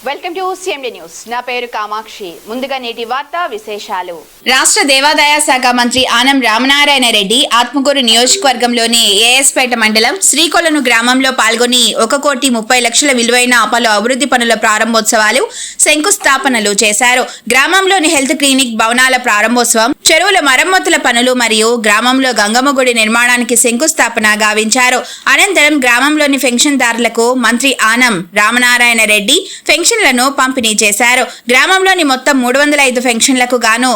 Welcome to CMD news. నా పేరు కామాక్షి. ముందుగా నేటి వార్తా విశేషాలు. రాష్ట్ర దేవాదాయ శాఖ మంత్రి ఆనం రామనారాయణ రెడ్డి ఆత్మకూరు నియోజకవర్గంలోని ఏఎస్పేట మండలం శ్రీకొలను గ్రామంలో పాల్గొని 1,30,00,000 విలువైన పలు అభివృద్ధి పనుల ప్రారంభోత్సవాలు, శంకుస్థాపనలు చేశారు. గ్రామంలోని హెల్త్ క్లినిక్ భవనాల ప్రారంభోత్సవం, చెరువుల మరమ్మతుల పనులు మరియు గ్రామంలో గంగమ్మ గుడి నిర్మాణానికి శంకుస్థాపన గావించారు. అనంతరం గ్రామంలోని పెన్షన్దారులకు మంత్రి ఆనం రామనారాయణ రెడ్డి పెన్షన్లను పంపిణీ చేశారు. గ్రామంలోని మొత్తం 305 పెన్షన్లకు గాను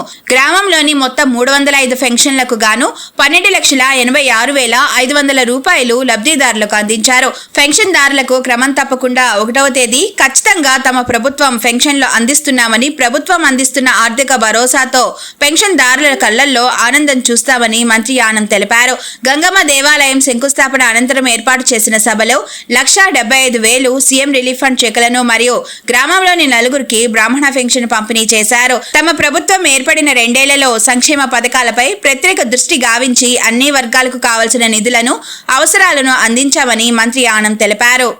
12,86,500 రూపాయలు లబ్ధిదారులకు అందించారు. పెన్షన్దారులకు క్రమం తప్పకుండా 1వ తేదీ ఖచ్చితంగా తమ ప్రభుత్వం పెన్షన్లు అందిస్తున్నామని, ప్రభుత్వం అందిస్తున్న ఆర్థిక భరోసాతో పెన్షన్దారుల కళ్లల్లో ఆనందం చూస్తామని మంత్రి ఆనం తెలిపారు. గంగమ్మ దేవాలయం శంకుస్థాపన అనంతరం ఏర్పాటు చేసిన సభలో 1,75,000 సీఎం రిలీఫ్ ఫండ్ చెక్కులను మరియు గ్రామంలోని 4గురికి బ్రాహ్మణ పెన్షన్ పంపిణీ చేశారు. తమ ప్రభుత్వం ఏర్పడిన 2 ఏళ్లలో సంక్షేమ పథకాలపై ప్రత్యేక దృష్టి గావించి అన్ని వర్గాలకు కావలసిన నిధులను, అవసరాలను అందించామని మంత్రి ఆనం తెలిపారు.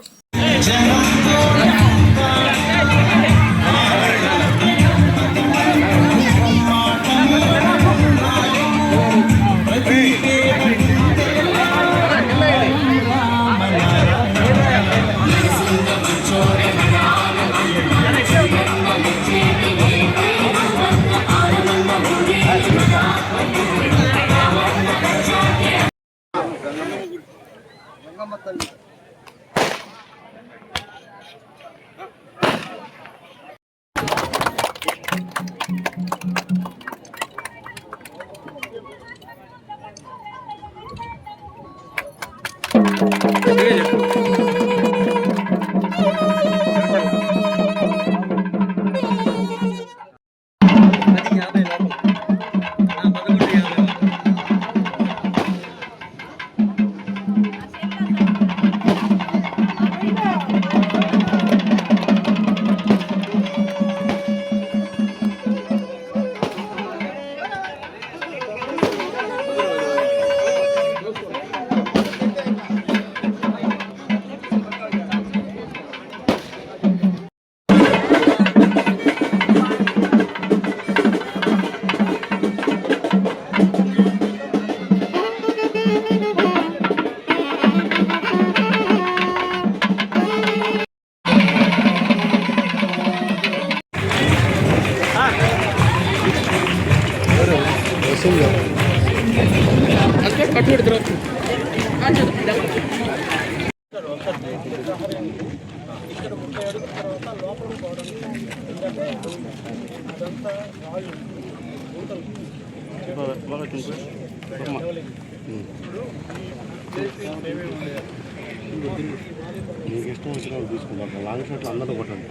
మీకు ఇష్టం వచ్చిన తీసుకుంటాం. లాంగ్ షాట్లు అందరూ కొట్టండి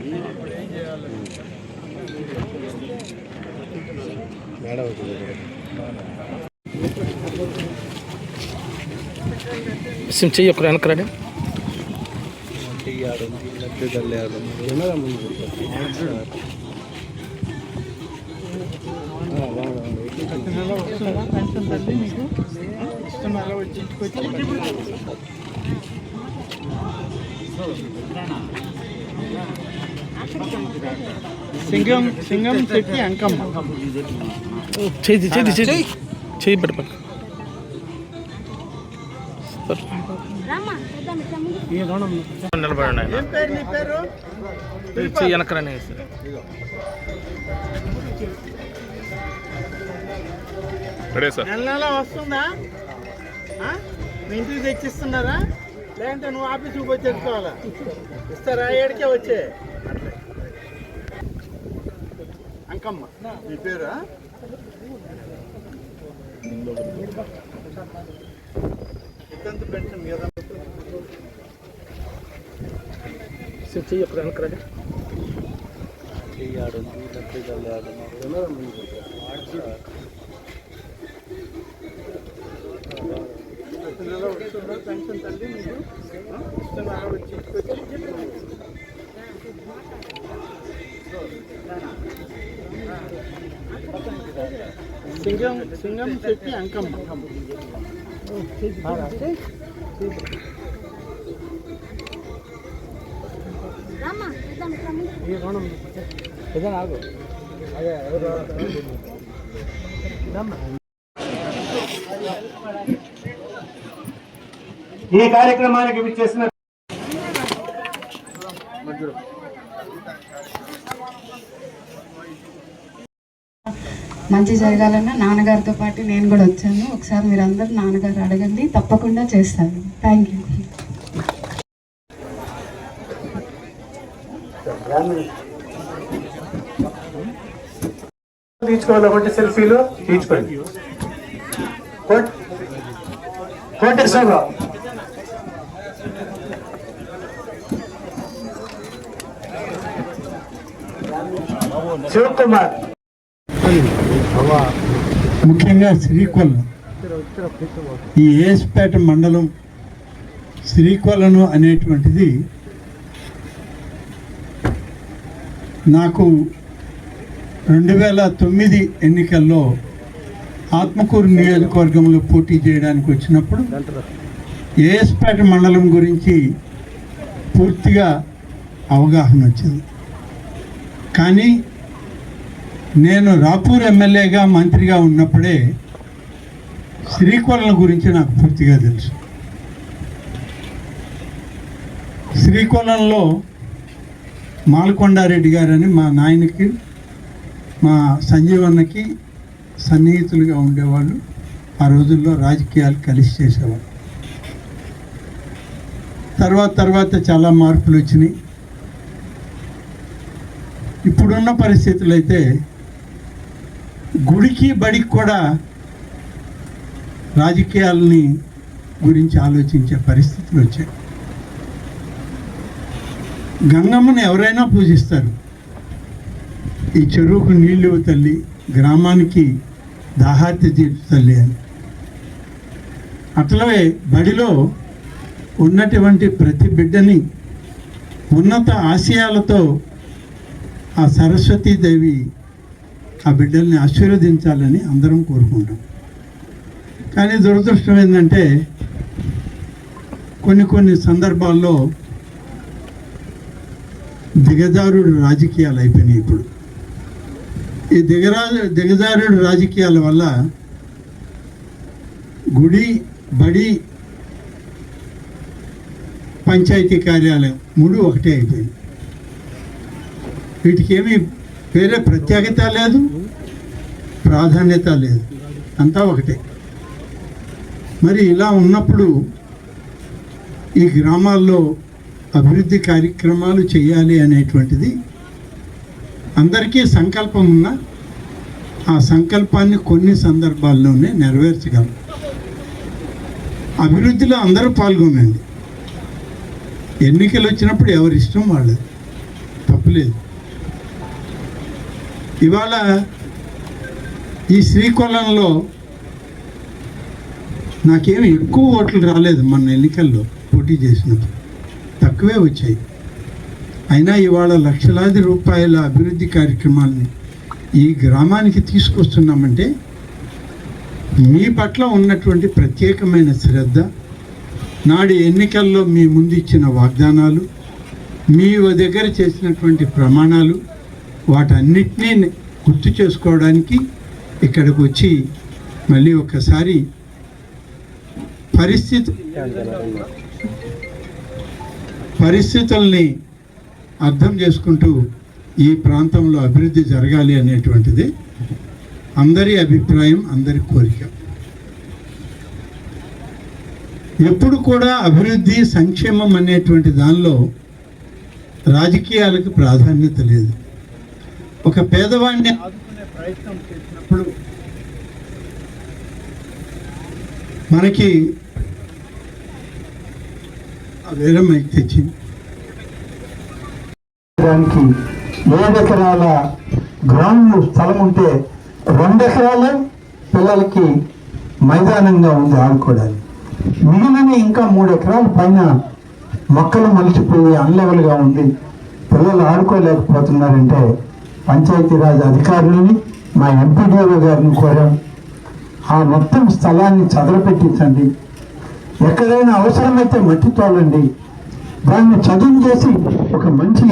మేడం. సిమ్ చెయ్యి ఒకరు వెనకరాడే సింగం చెట్టి అంకమ్మ చెయ్యి పెడప నిలబడండి. చెయ్యి వెనకరానే నెల వస్తుందా? మీ ఇంటికి తెచ్చిస్తున్నారా? లేదంటే నువ్వు ఆఫీస్కి పోయి తెచ్చుకోవాలా? ఇస్తారా? ఏడికే వచ్చే అంకమ్మ మీ పేరా? ఎంత పెన్షన్ మీద చెయ్యి ఒకరు వెనకరాడే నెల వస్తుందా పెన్షన్ తల్లి మీకు? ఇస్తున్నారా? వచ్చి సింగం చెట్టి అంకమ్మ ఈ కార్యక్రమానికి విచ్చేసిన మంచి జరగాలన్నా నాన్నగారితో పాటు నేను కూడా వచ్చాను. ఒకసారి మీరు అందరూ నాన్నగారు అడగండి, తప్పకుండా చేస్తాను. Thank you. తీసుకోవాలి సెల్ఫీలు తీసుకోండి. కోటేశ్వరరావు శివకుమార్. ముఖ్యంగా శ్రీకొల్లం, ఈ ఏస్పేట మండలం శ్రీకొల్లను అనేటువంటిది నాకు 2009 ఎన్నికల్లో ఆత్మకూరు నియోజకవర్గంలో పోటీ చేయడానికి వచ్చినప్పుడు ఏస్పేట మండలం గురించి పూర్తిగా అవగాహన వచ్చింది. కానీ నేను రాపూర్ ఎమ్మెల్యేగా మంత్రిగా ఉన్నప్పుడే శ్రీకొల్లం గురించి నాకు పూర్తిగా తెలుసు. శ్రీకొల్లంలో మాలకొండారెడ్డి గారని మా నాయనకి మా సంజీవన్నకి సన్నిహితులుగా ఉండేవాళ్ళు. ఆ రోజుల్లో రాజకీయాలు కలిసి చేసేవాళ్ళు. తర్వాత చాలా మార్పులు వచ్చినాయి. ఇప్పుడున్న పరిస్థితులు అయితే గుడికి బడికి కూడా రాజకీయాలని గురించి ఆలోచించే పరిస్థితులు వచ్చాయి. గంగమ్మను ఎవరైనా పూజిస్తారు. ఈ చెరువుకు నీళ్ళు తల్లి, గ్రామానికి దాహార్తి తీర్చు తల్లి అని. అట్లనే బడిలో ఉన్నటువంటి ప్రతి బిడ్డని ఉన్నత ఆశయాలతో ఆ సరస్వతీదేవి ఆ బిడ్డల్ని ఆశీర్వదించాలని అందరం కోరుకుంటాం. కానీ దురదృష్టం ఏంటంటే కొన్ని సందర్భాల్లో దిగజారుడు రాజకీయాలు అయిపోయినాయి. ఇప్పుడు ఈ దిగజారుడు రాజకీయాల వల్ల గుడి బడి పంచాయతీ కార్యాలయం 3 ఒకటే అయిపోయింది. వీటికి ఏమీ వేరే ప్రత్యేకత లేదు, ప్రాధాన్యత లేదు, అంతా ఒకటే. మరి ఇలా ఉన్నప్పుడు ఈ గ్రామాల్లో అభివృద్ధి కార్యక్రమాలు చేయాలి అనేటువంటిది అందరికీ సంకల్పం ఉన్నా ఆ సంకల్పాన్ని కొన్ని సందర్భాల్లోనే నెరవేర్చగలం. అభివృద్ధిలో అందరూ పాల్గొనండి. ఎన్నికలు వచ్చినప్పుడు ఎవరి ఇష్టం వాళ్ళది, తప్పులేదు. ఇవాళ ఈ శ్రీకొల్లంలో నాకేమి ఎక్కువ ఓట్లు రాలేదు. మన ఎన్నికల్లో పోటీ చేసినప్పుడు తక్కువే వచ్చాయి. అయినా ఇవాళ లక్షలాది రూపాయల అభివృద్ధి కార్యక్రమాలని ఈ గ్రామానికి తీసుకొస్తున్నామంటే మీ పట్ల ఉన్నటువంటి ప్రత్యేకమైన శ్రద్ధ, నాడు ఎన్నికల్లో మీ ముందు ఇచ్చిన వాగ్దానాలు, మీ దగ్గర చేసినటువంటి ప్రమాణాలు, వాటన్నిటినీ గుర్తు చేసుకోవడానికి ఇక్కడికి వచ్చి మళ్ళీ ఒకసారి పరిస్థితుల్ని అర్థం చేసుకుంటూ ఈ ప్రాంతంలో అభివృద్ధి జరగాలి అనేటువంటిది అందరి అభిప్రాయం, అందరి కోరిక. ఎప్పుడు కూడా అభివృద్ధి సంక్షేమం అనేటువంటి దానిలో రాజకీయాలకు ప్రాధాన్యత లేదు. ఒక పేదవాడిని ఆదుకునే ప్రయత్నం చేసినప్పుడు మనకి వేరే మైక్ తెచ్చింది. దానికి 7 ఎకరాల గ్రౌండ్ స్థలం ఉంటే 2 ఎకరాలు పిల్లలకి మైదానంగా ఉంది ఆడుకోవడానికి. మిగిలిన ఇంకా 3 ఎకరాల పైన మొక్కలు మలిచిపోయి అన్లెవెల్గా ఉంది, పిల్లలు ఆడుకోలేకపోతున్నారంటే పంచాయతీరాజ్ అధికారులని, మా ఎంపీడీఓ గారిని కోరాం. ఆ మొత్తం స్థలాన్ని చదరపెట్టించండి, ఎక్కడైనా అవసరమైతే మట్టి తోలండి, దాన్ని చదువు చేసి ఒక మంచి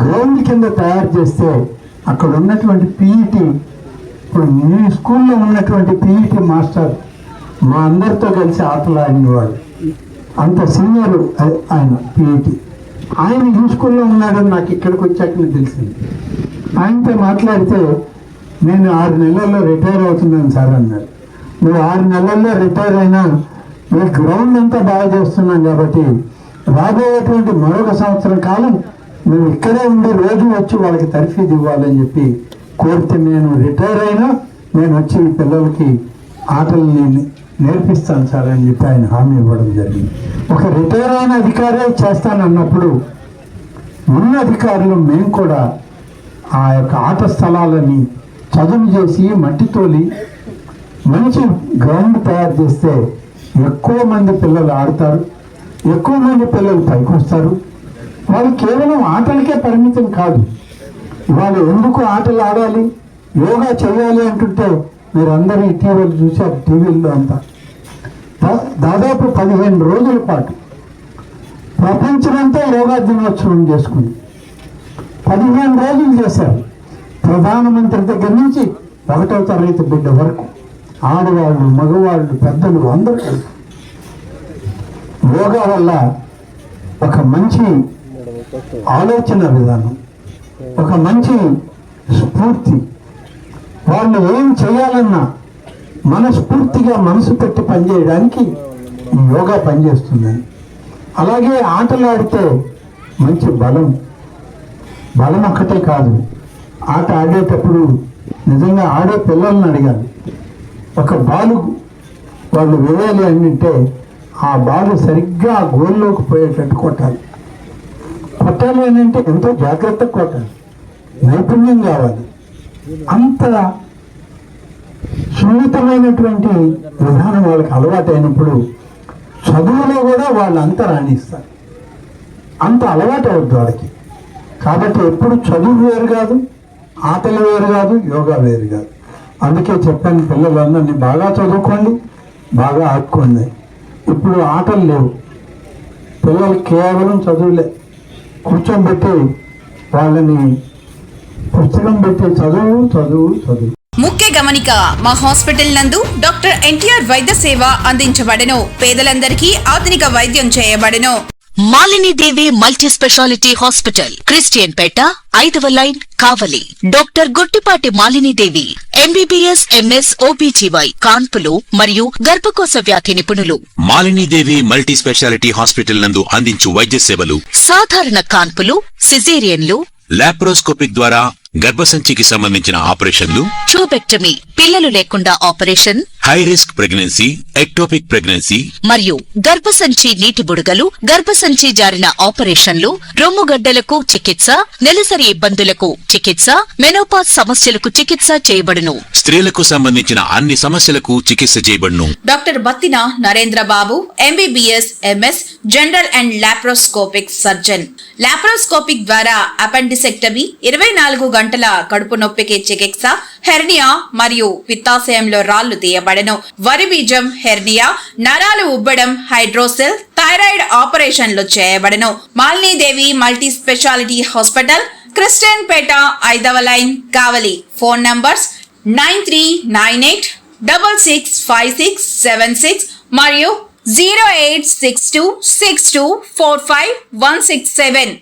గ్రౌండ్ కింద తయారు చేస్తే అక్కడ ఉన్నటువంటి పీఈటీ, ఇప్పుడు మీ స్కూల్లో ఉన్నటువంటి పీఈటీ మాస్టర్ మా అందరితో కలిసి ఆటలు ఆడినవాడు, అంత సీనియర్ ఆయన పీఈటీ. ఆయన ఈ స్కూల్లో ఉన్నాడని నాకు ఇక్కడికి వచ్చాక తెలిసింది. ఆయనతో మాట్లాడితే నేను 6 నెలల్లో రిటైర్ అవుతున్నాను సార్ అన్నాడు. నువ్వు 6 నెలల్లో రిటైర్ అయినా మీ గ్రౌండ్ అంతా బాగా చేస్తున్నాం కాబట్టి రాబోయేటువంటి మరొక సంవత్సరం కాలం నువ్వు ఇక్కడే ఉండి రోజు వచ్చి వాళ్ళకి తర్ఫీదు ఇవ్వాలని చెప్పి కోరితే, నేను రిటైర్ అయినా నేను వచ్చి పిల్లలకి ఆటల్ని నేర్పిస్తాను సార్ అని చెప్పి ఆయన హామీ ఇవ్వడం జరిగింది. ఒక రిటైర్ అయిన అధికారే చేస్తానన్నప్పుడు ఉన్న అధికారులు మేము కూడా ఆ యొక్క ఆట స్థలాలని చదువు చేసి మట్టి తోలి మంచి గ్రౌండ్ తయారు చేస్తే ఎక్కువ మంది పిల్లలు ఆడతారు, ఎక్కువ మంది పిల్లలు పైకి వస్తారు. వాళ్ళు కేవలం ఆటలకే పరిమితం కాదు. వాళ్ళు ఎందుకు ఆటలు ఆడాలి, యోగా చేయాలి అంటుంటే మీరు అందరూ ఇటీవల చూశారు టీవీల్లో అంతా. దాదాపు 15 రోజుల పాటు ప్రపంచమంతా యోగా దినోత్సవం చేసుకుంది. 15 రోజులు చేశారు. ప్రధానమంత్రి దగ్గర నుంచి 1వ తరగతి బిడ్డ వరకు, ఆడవాళ్ళు, మగవాళ్ళు, పెద్దలు అందరూ కలిసి యోగా వల్ల ఒక మంచి ఆలోచన విధానం, ఒక మంచి స్ఫూర్తి, వాళ్ళు ఏం చేయాలన్నా మనస్ఫూర్తిగా మనసు పెట్టి పనిచేయడానికి ఈ యోగా పనిచేస్తుందని. అలాగే ఆటలు ఆడితే మంచి బలం ఒక్కటే కాదు, ఆట ఆడేటప్పుడు నిజంగా ఆడే పిల్లల్ని అడగాలి. ఒక బాలు వాళ్ళు వేయాలి అంటే ఆ బాలు సరిగ్గా ఆ గోల్లోకి పోయేటట్టు కొట్టాలి. కొట్టాలి అని అంటే ఎంతో జాగ్రత్తగా కొట్టాలి, నైపుణ్యం కావాలి. అంత సున్నితమైనటువంటి విధానం వాళ్ళకి అలవాటైనప్పుడు చదువులో కూడా వాళ్ళు అంత రాణిస్తారు. అంత అలవాటు అవుతుంది వాళ్ళకి. కాబట్టి ఎప్పుడు చదువు వేరు కాదు, ఆటలు వేరు కాదు, యోగా వేరు కాదు. అందుకే చెప్పాను, పిల్లలందరినీ బాగా చదువుకోండి, బాగా ఆడుకోండి. ఇప్పుడు ఆటలు లేవు, పిల్లలు కేవలం చదువులే. కూర్చోబెట్టి వాళ్ళని పుస్తకం పెట్టి చదువు. ముఖ్య గమనిక, మా హాస్పిటల్ నందు డాక్టర్ ఎన్టీఆర్ వైద్య సేవ అందించబడెను. పేదలందరికీ ఆధునిక వైద్యం చేయబడెను. Malinidevi multi specialty hospital, Christian Peta, 5వ line, Kavali. Doctor Guttipati Malinidevi, MBBS, MS, OBGY, కాన్పులు మరియు గర్భకోశ వ్యాధి నిపుణులు. మాలినీదేవి మల్టీ స్పెషాలిటీ హాస్పిటల్ నందు అందించు వైద్య సేవలు: సాధారణ కాన్పులు, సిజేరియన్లు, లాప్రోస్కోపిక్ ద్వారా గర్భసంచికి సంబంధించిన ఆపరేషన్లు, ట్యూబెక్టమీ, పిల్లలు లేకుండా operation, high risk pregnancy, ectopic pregnancy మరియు గర్భసంచి నీటి బుడగలు, గర్భసంచి జారిన ఆపరేషన్లు, రొమ్ముగడ్డలకు చికిత్స, నెలసరి ఇబ్బందులకు చికిత్స, మెనోపాజ్ సమస్యలకు చికిత్స చేయబడును. స్త్రీలకు సంబంధించిన అన్ని సమస్యలకు చికిత్స చేయబడును. Doctor Battina Narendra Babu, MBBS, MS, general and laparoscopic surgeon. Laparoscopic ద్వారా అపెండిసెక్టమీ, 24 గంటల కడుపు నొప్పికి చికిత్స, హెర్నియా మరియు పిత్తాశయంలో రాళ్లు తీయబడెను. వరి బీజం, హెర్నియా, నరాలు ఉబ్బడం, హైడ్రోసెల్, థైరాయిడ్ ఆపరేషన్లు చేయబడెను. Malinidevi multi specialty hospital, Christian Peta, 5వ లైన్, కావలి. ఫోన్ నంబర్స్ 9398665676 మరియు 08626245167.